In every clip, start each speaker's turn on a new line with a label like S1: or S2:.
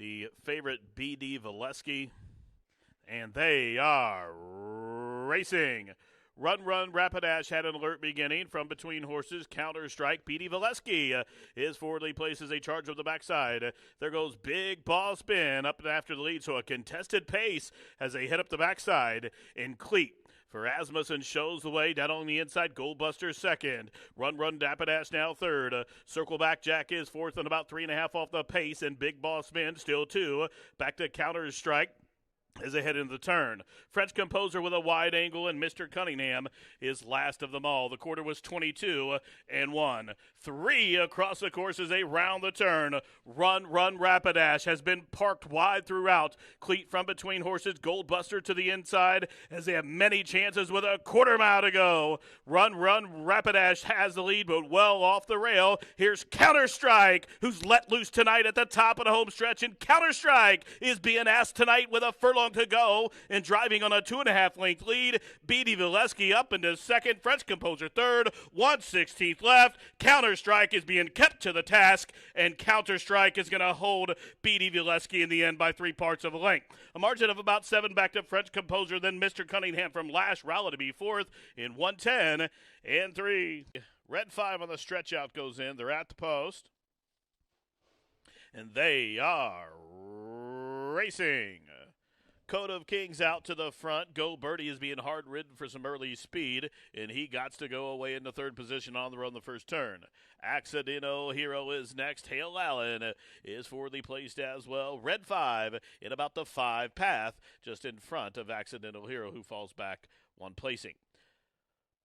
S1: the favorite B.D. Valesky, and they are racing. Run, Run, Rapidash had an alert beginning from between horses. Counter Strike, B.D. Valesky is forwardly placed as a charge of the backside. There goes Big Ball Spin up and after the lead, so a contested pace as they head up the backside in cleat. For Asmussen shows the way down on the inside. Goldbuster second. Run, Rapidash now third. Circle Back Jack is fourth and about 3.5 off the pace, and Big Ball Spin still two. Back to Counter Strike as they head into the turn. French Composer with a wide angle, and Mr. Cunningham is last of them all. The quarter was 22 and 1. 3 across the course as they round the turn. Run, Rapidash has been parked wide throughout. Cleat from between horses. Goldbuster to the inside as they have many chances with a quarter mile to go. Run, Rapidash has the lead, but well off the rail. Here's Counter Strike, who's let loose tonight at the top of the home stretch, and Counter Strike is being asked tonight with a furlong to go and driving on a 2.5 length lead. B.D. Valesky up into second. French Composer third. 1/16 left. Counter Strike is being kept to the task, and Counter Strike is going to hold B.D. Valesky in the end by 3 parts of a length. A margin of about 7 back to French Composer. Then Mr. Cunningham from Lash Rowley to be fourth in 1:10 and 3. Red 5 on the stretch out goes in. They're at the post, and they are racing. Code of Kings out to the front. Go Birdie is being hard ridden for some early speed, and he got to go away into third position on the run the first turn. Accidental Hero is next. Hale Allen is forwardly placed as well. Red 5 in about the 5 path, just in front of Accidental Hero, who falls back 1 placing.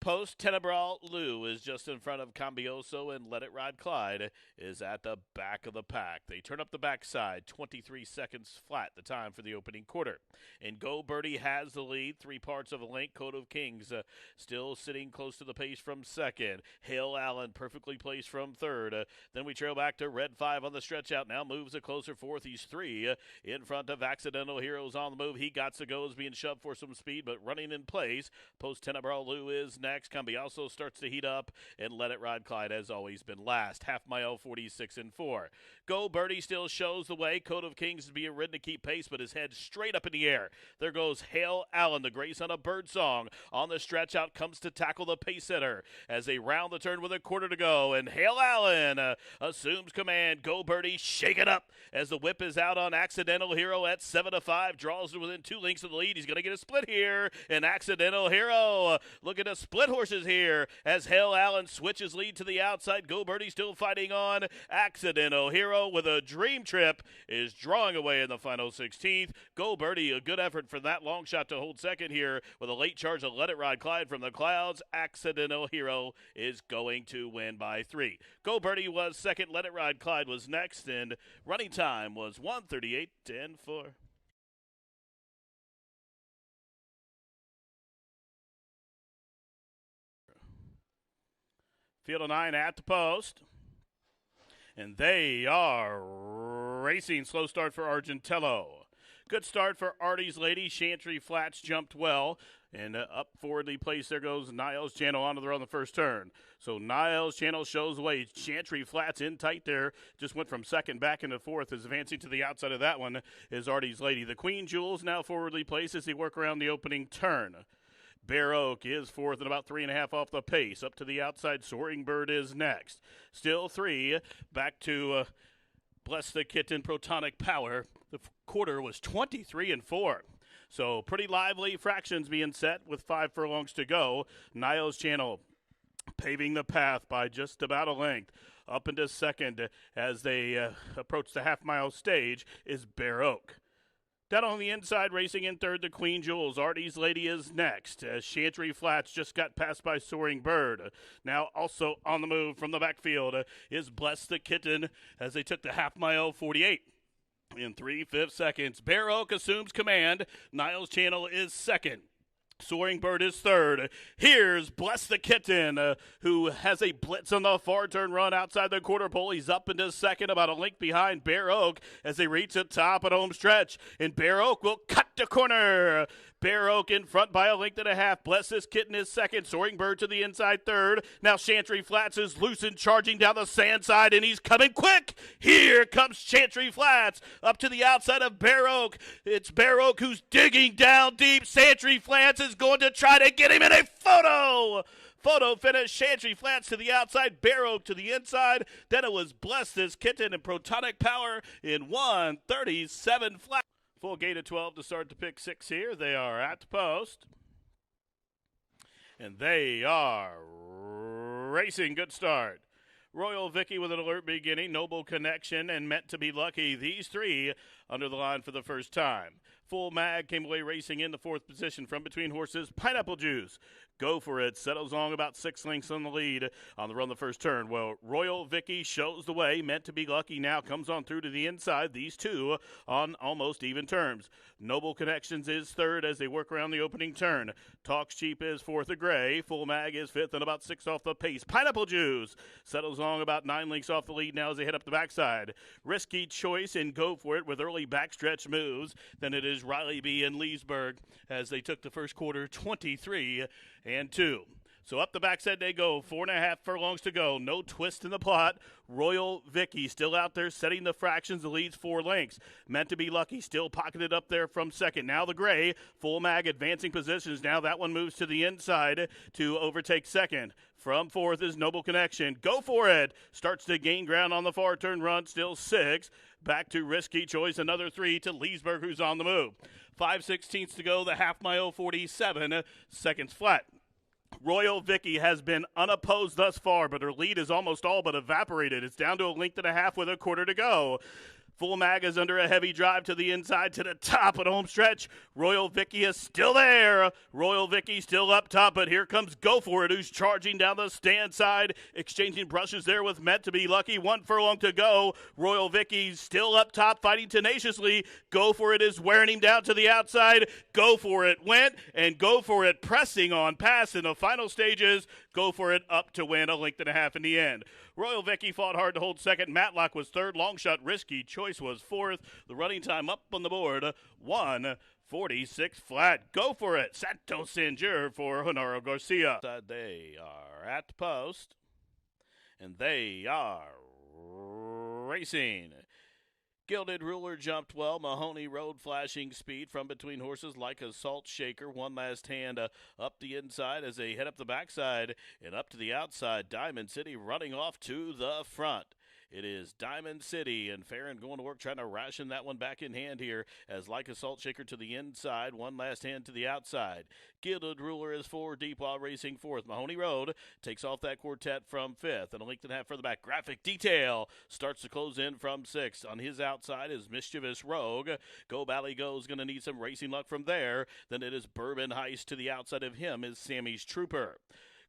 S1: Post Tenebral Lou is just in front of Cambioso, and Let It Ride Clyde is at the back of the pack. They turn up the backside, 23 seconds flat the time for the opening quarter. And Go Birdie has the lead, 3 parts of a length. Code of Kings still sitting close to the pace from second. Hale Allen perfectly placed from third. Then we trail back to Red 5 on the stretch out. Now moves a closer fourth. He's 3 in front of Accidental Heroes on the move. He got to go, is being shoved for some speed, but running in place. Post Tenebral Lou is next. Cambioso starts to heat up, and Let It Ride Clyde has always been last. Half mile, 46 and 4. Go Birdie still shows the way. Code of Kings is being ridden to keep pace, but his head straight up in the air. There goes Hale Allen, the grace on a bird song. On the stretch out, comes to tackle the pace setter as they round the turn with a quarter to go, and Hale Allen assumes command. Go Birdie, shake it up as the whip is out on Accidental Hero at 7-5. Draws to within 2 lengths of the lead. He's going to get a split here, and Accidental Hero looking to split horses here as Hale Allen switches lead to the outside. Go Birdie still fighting on. Accidental Hero with a dream trip is drawing away in the final 16th. Go Birdie, a good effort for that long shot to hold second here with a late charge to Let It Ride Clyde from the clouds. Accidental Hero is going to win by 3. Go Birdie was second. Let It Ride Clyde was next, and running time was 1:38 and 4. Field of 9 at the post, and they are racing. Slow start for Argentello. Good start for Artie's Lady. Chantry Flats jumped well, and up forwardly placed. There goes Niles Channel onto the run on the first turn. So Niles Channel shows the way. Chantry Flats in tight there. Just went from second back into fourth. Is advancing to the outside of that one is Artie's Lady. The Queen Jewels now forwardly placed as they work around the opening turn. Bear Oak is fourth and about 3.5 off the pace. Up to the outside, Soaring Bird is next. Still 3. Back to Bless the Kitten, Protonic Power. The quarter was 23 and 4. So pretty lively fractions being set with 5 furlongs to go. Niles Channel paving the path by just about a length. Up into second as they approach the half-mile stage is Bear Oak. Down on the inside, racing in third, the Queen Jewels. Artie's Lady is next, as Chantry Flats just got passed by Soaring Bird. Now also on the move from the backfield is Bless the Kitten, as they took the half-mile 48 in 3/5 seconds. Bear Oak assumes command. Niles Channel is second. Soaring Bird is third. Here's Bless the Kitten, who has a blitz on the far turn run outside the quarter pole. He's up into second, about a length behind Bear Oak as they reach the top of the home stretch. And Bear Oak will cut the corner. Bear Oak in front by a length and a half. Bless This Kitten is second. Soaring Bird to the inside third. Now Chantry Flats is loose and charging down the sand side, and he's coming quick. Here comes Chantry Flats up to the outside of Bear Oak. It's Bear Oak who's digging down deep. Chantry Flats is going to try to get him in a photo. Photo finish, Chantry Flats to the outside, Bear Oak to the inside. Then it was Bless This Kitten and Protonic Power in 1:37 flat. Full gate of 12 to start the pick six here. They are at the post. And they are racing. Good start. Royal Vicky with an alert beginning. Noble Connection and Meant to Be Lucky. These three under the line for the first time. Full Mag came away racing in the fourth position from between horses. Pineapple Juice. Go For It settles along about 6 lengths on the lead on the run the first turn. Well, Royal Vicky shows the way. Meant to Be Lucky now comes on through to the inside. These two on almost even terms. Noble Connections is third as they work around the opening turn. Talks Cheap is fourth of Gray. Full Mag is fifth and about 6 off the pace. Pineapple Juice settles along about 9 lengths off the lead now as they head up the backside. Risky Choice and Go For It with early backstretch moves. Then it is Riley B. and Leesburg as they took the first quarter 23-2. So up the backside they go. 4.5 furlongs to go. No twist in the plot. Royal Vicky still out there setting the fractions. The lead's 4 lengths. Meant to Be Lucky still pocketed up there from second. Now the Gray. Full Mag advancing positions. Now that one moves to the inside to overtake second. From fourth is Noble Connection. Go For It. Starts to gain ground on the far turn run. Still 6. Back to Risky Choice. Another 3 to Leesburg, who's on the move. 5/16 to go. The half mile 47 seconds flat. Royal Vicky has been unopposed thus far, but her lead is almost all but evaporated. It's down to a length and a half with a quarter to go. Full Mag is under a heavy drive to the inside to the top at home stretch. Royal Vicky is still there. Royal Vicky still up top, but here comes Go For It, who's charging down the stand side, exchanging brushes there with Meant to Be Lucky. 1 furlong to go. Royal Vicky still up top, fighting tenaciously. Go For It is wearing him down to the outside. Go For It went, and Go For It pressing on past in the final stages. Go For It up to win a length and a half in the end. Royal Vicky fought hard to hold second. Matlock was third. Long Shot Risky Choice was fourth. The running time up on the board, 1:46 flat. Go For It. Santos Sanger for Honoro Garcia. They are at the post, and they are racing. Gilded Ruler jumped well. Mahoney Road flashing speed from between horses like a salt shaker. One last hand up the inside as they head up the backside and up to the outside. Diamond City running off to the front. It is Diamond City, and Farron going to work trying to ration that one back in hand here as Like a Salt Shaker to the inside, one last hand to the outside. Gilded Ruler is 4 deep while racing fourth. Mahoney Road takes off that quartet from fifth, and a length and a half further back. Graphic Detail starts to close in from sixth. On his outside is Mischievous Rogue. Go Bally Go is going to need some racing luck from there. Then it is Bourbon Heist. To the outside of him is Sammy's Trooper.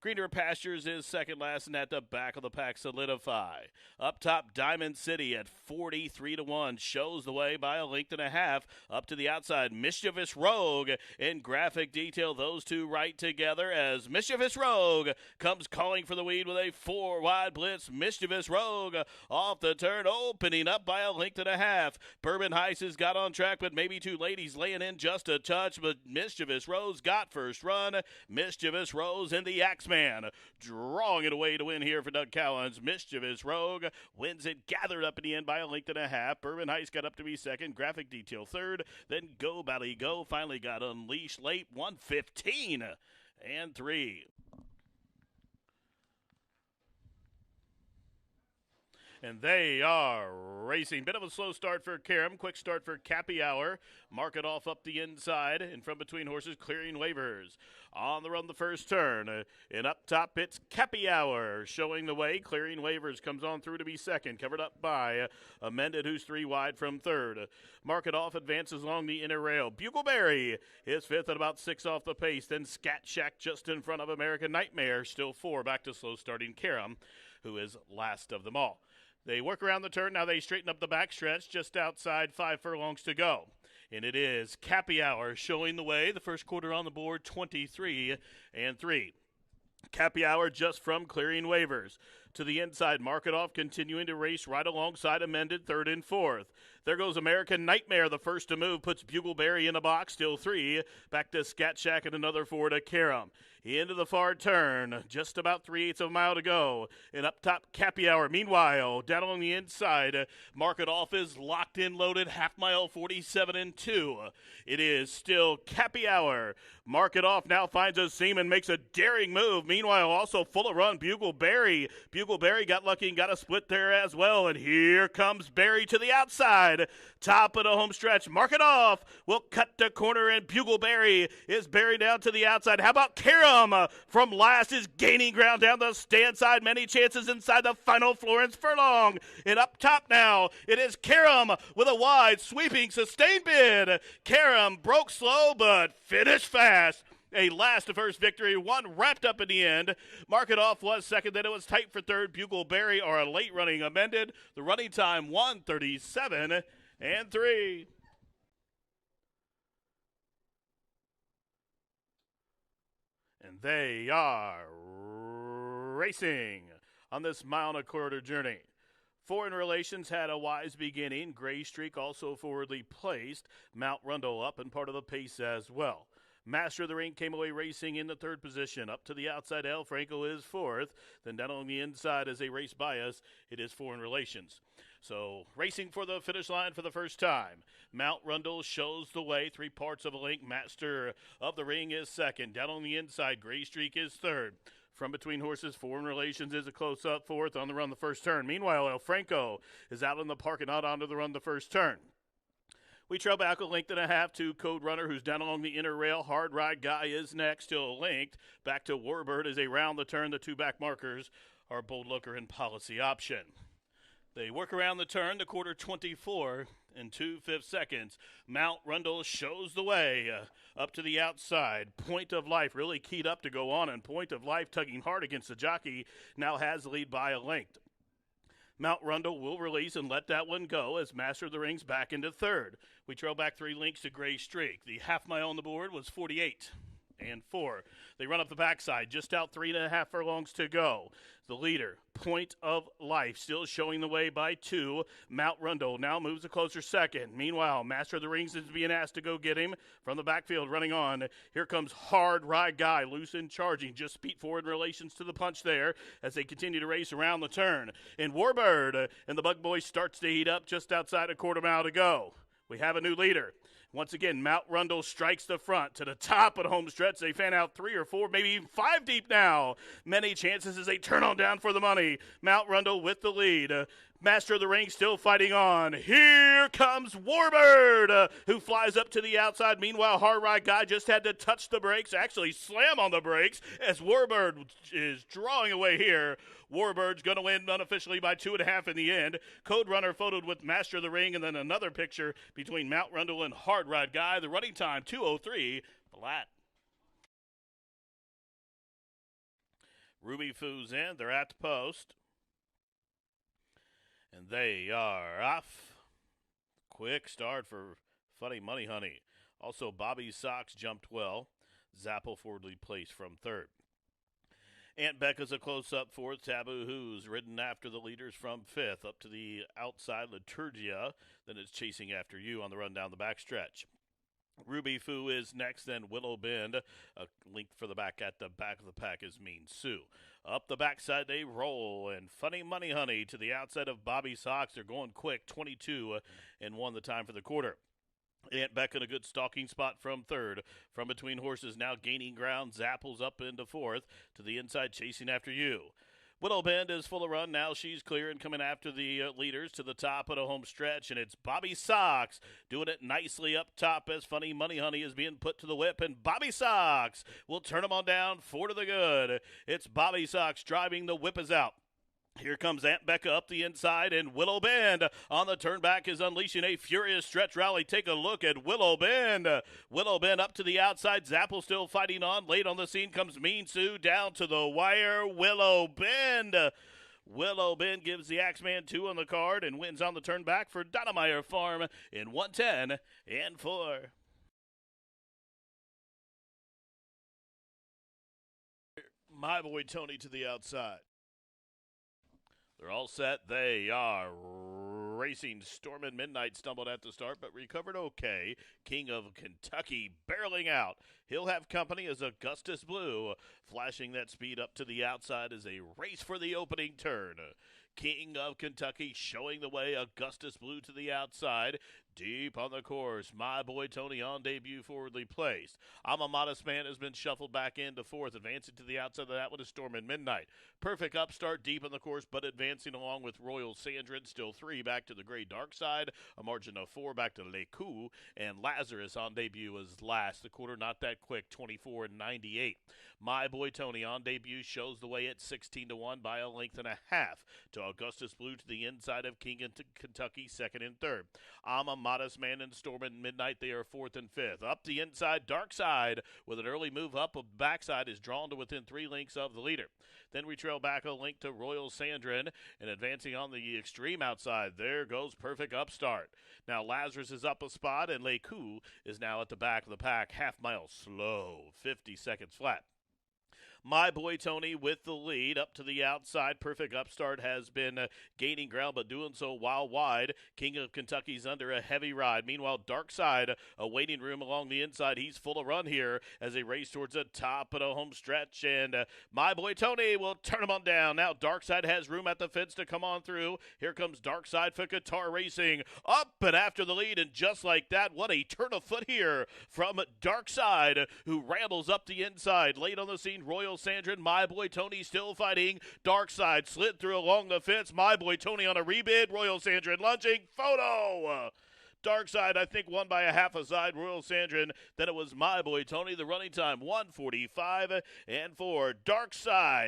S1: Greener Pastures is second last, and at the back of the pack, Solidify. Up top, Diamond City at 43-1 shows the way by a length and a half. Up to the outside, Mischievous Rogue in Graphic Detail. Those two right together as Mischievous Rogue comes calling for the lead with a 4-wide blitz. Mischievous Rogue off the turn, opening up by a length and a half. Bourbon Heist has got on track, but maybe two ladies laying in just a touch, but Mischievous Rose got first run. Mischievous Rose in the Axeman, drawing it away to win here for Doug Cowens. Mischievous Rogue wins it, gathered up in the end by a length and a half. Bourbon Heist got up to be second. Graphic Detail third. Then Go Bally Go finally got unleashed late. 1:15 and 3. And they are racing. Bit of a slow start for Karam. Quick start for Cappy Hour. Mark it off up the inside. And from between horses, Clearing Waivers. On the run the first turn. And up top, it's Cappy Hour showing the way. Clearing Waivers comes on through to be second. Covered up by Amended, who's 3 wide from third. Mark it off advances along the inner rail. Bugleberry is fifth at about 6 off the pace. Then Scat Shack just in front of American Nightmare. Still 4 back to slow starting Karam, who is last of them all. They work around the turn. Now they straighten up the backstretch just outside 5 furlongs to go. And it is Cappy Hour showing the way. The first quarter on the board, 23 and 3. Cappy Hour just from Clearing Waivers. to the inside. Mark It Off continuing to race right alongside Amended, third and fourth. There goes American Nightmare, the first to move, puts Bugleberry in a box, still three. Back to Scat Shack and another four to Karam. Into the far turn, just about 3/8 of a mile to go. And up top, Cappy Hour. Meanwhile, down on the inside, Mark It Off is locked in, loaded, half mile, 47 and 2. It is still Cappy Hour. Mark It Off now finds a seam and makes a daring move. Meanwhile, also full of run, Bugleberry. Bugleberry got lucky and got a split there as well. And here comes Berry to the outside. Top of the home stretch. Mark It Off will cut the corner, and Bugleberry is buried down to the outside. How about Karam from last is gaining ground down the stand side. Many chances inside the final Florence Furlong. And up top now, it is Karam with a wide, sweeping, sustained bid. Karam broke slow, but finished fast. A last to first victory, one wrapped up in the end. Mark It Off was second, then it was tight for third. Bugleberry or a late running Amended. The running time 1:37 and 3. And they are racing on this mile-and-a-quarter journey. Foreign Relations had a wise beginning. Gray Streak also forwardly placed. Mount Rundle up and part of the pace as well. Master of the Ring came away racing in the third position. Up to the outside, El Franco is fourth. Then down on the inside as they race by us, it is Foreign Relations. So racing for the finish line for the first time. Mount Rundle shows the way. 3 parts of a link. Master of the Ring is second. Down on the inside, Gray Streak is third. From between horses, Foreign Relations is a close-up fourth on the run the first turn. Meanwhile, El Franco is out in the parking lot onto the run the first turn. We trail back a length and a half to Code Runner, who's down along the inner rail. Hard Ride Guy is next, still linked. Back to Warbird as they round the turn. The two back markers are Bold Looker and Policy Option. They work around the turn, the quarter 24 and 2/5 seconds. Mount Rundle shows the way up to the outside. Point of Life really keyed up to go on, and Point of Life tugging hard against the jockey now has the lead by a length. Mount Rundle will release and let that one go as Master of the Ring's back into third. We trail back 3 links to Gray Streak. The half mile on the board was 48 and 4. They run up the backside, just out 3.5 furlongs to go. The leader, Point of Life, still showing the way by 2. Mount Rundle now moves a closer second. Meanwhile, Master of the Rings is being asked to go get him from the backfield, running on. Here comes Hard Ride Guy, loose and charging. Just beat Forward Relations to the punch there as they continue to race around the turn. And Warbird and the Bug Boy starts to heat up just outside a quarter mile to go. We have a new leader. Once again, Mount Rundle strikes the front to the top of the home stretch. They fan out 3 or 4, maybe even 5 deep now. Many chances as they turn on down for the money. Mount Rundle with the lead. Master of the Ring still fighting on. Here comes Warbird, who flies up to the outside. Meanwhile, Hard Ride Guy just had to touch the brakes, actually slam on the brakes, as Warbird is drawing away here. Warbird's going to win unofficially by 2.5 in the end. Code Runner photoed with Master of the Ring, and then another picture between Mount Rundle and Hard Ride Guy. The running time, 2:03 flat. Ruby Foo's in. They're at the post. And they are off. Quick start for Funny Money Honey. Also, Bobby Sox jumped well. Zapple forwardly placed from third. Aunt Becca's a close-up fourth. Taboo Who's ridden after the leaders from fifth. Up to the outside, Liturgia. Then it's chasing after you on the run down the backstretch. Ruby Foo is next, then Willow Bend. A link for the back at the back of the pack is Mean Sue. Up the backside they roll, and Funny Money Honey to the outside of Bobby Sox. They're going quick, 22 and 1 the time for the quarter. Aunt Becca in a good stalking spot from third. From between horses now gaining ground. Zapples up into fourth. To the inside chasing after you. Willow Bend is full of run. Now she's clear and coming after the leaders to the top of the home stretch. And it's Bobby Sox doing it nicely up top as Funny Money Honey is being put to the whip. And Bobby Sox will turn them on down 4 to the good. It's Bobby Sox driving. The whip is out. Here comes Aunt Becca up the inside, and Willow Bend on the turn back is unleashing a furious stretch rally. Take a look at Willow Bend. Willow Bend up to the outside. Zapple still fighting on. Late on the scene comes Mean Sue down to the wire. Willow Bend. Willow Bend gives the Axeman 2 on the card and wins on the turn back for Donnemeyer Farm in 110 and 4. My boy Tony to the outside. They're all set. They are racing. Storm and Midnight stumbled at the start, but recovered okay. King of Kentucky barreling out. He'll have company as Augustus Blue, flashing that speed up to the outside as a race for the opening turn. King of Kentucky showing the way. Augustus Blue to the outside. Deep on the course, My Boy Tony on debut, forwardly placed. I'm a Modest Man has been shuffled back into fourth, advancing to the outside of that one is Storm and Midnight. Perfect upstart deep on the course, but advancing along with Royal Sandrin, still 3 back to the Gray Dark Side, a margin of 4 back to Le Coup, and Lazarus on debut was last. The quarter not that quick, 24-98. My Boy Tony on debut shows the way at 16-1 by a length and a half to Augustus Blue to the inside of King of Kentucky, second and third. I'm a Modest Man and Storm and Midnight, they are fourth and fifth. Up the inside, Dark Side, with an early move up, a backside is drawn to within 3 lengths of the leader. Then we trail back a length to Royal Sandrin, and advancing on the extreme outside, there goes Perfect Upstart. Now Lazarus is up a spot, and Le Coup is now at the back of the pack, half mile slow, 50 seconds flat. My Boy Tony with the lead up to the outside. Perfect Upstart has been gaining ground, but doing so while wide. King of Kentucky's under a heavy ride. Meanwhile, Dark Side, a waiting room along the inside. He's full of run here as they race towards the top of the home stretch. And My Boy Tony will turn him on down. Now Dark Side has room at the fence to come on through. Here comes Dark Side for Qatar Racing. Up and after the lead, and just like that, what a turn of foot here from Dark Side, who rambles up the inside. Late on the scene, Royal Sandrin, My Boy Tony still fighting. Dark Side slid through along the fence. My Boy Tony on a rebid. Royal Sandrin lunging. Photo! Dark Side, I think, won by a half a side. Royal Sandrin, then it was My Boy Tony. The running time, 1:45 and 4. Dark Side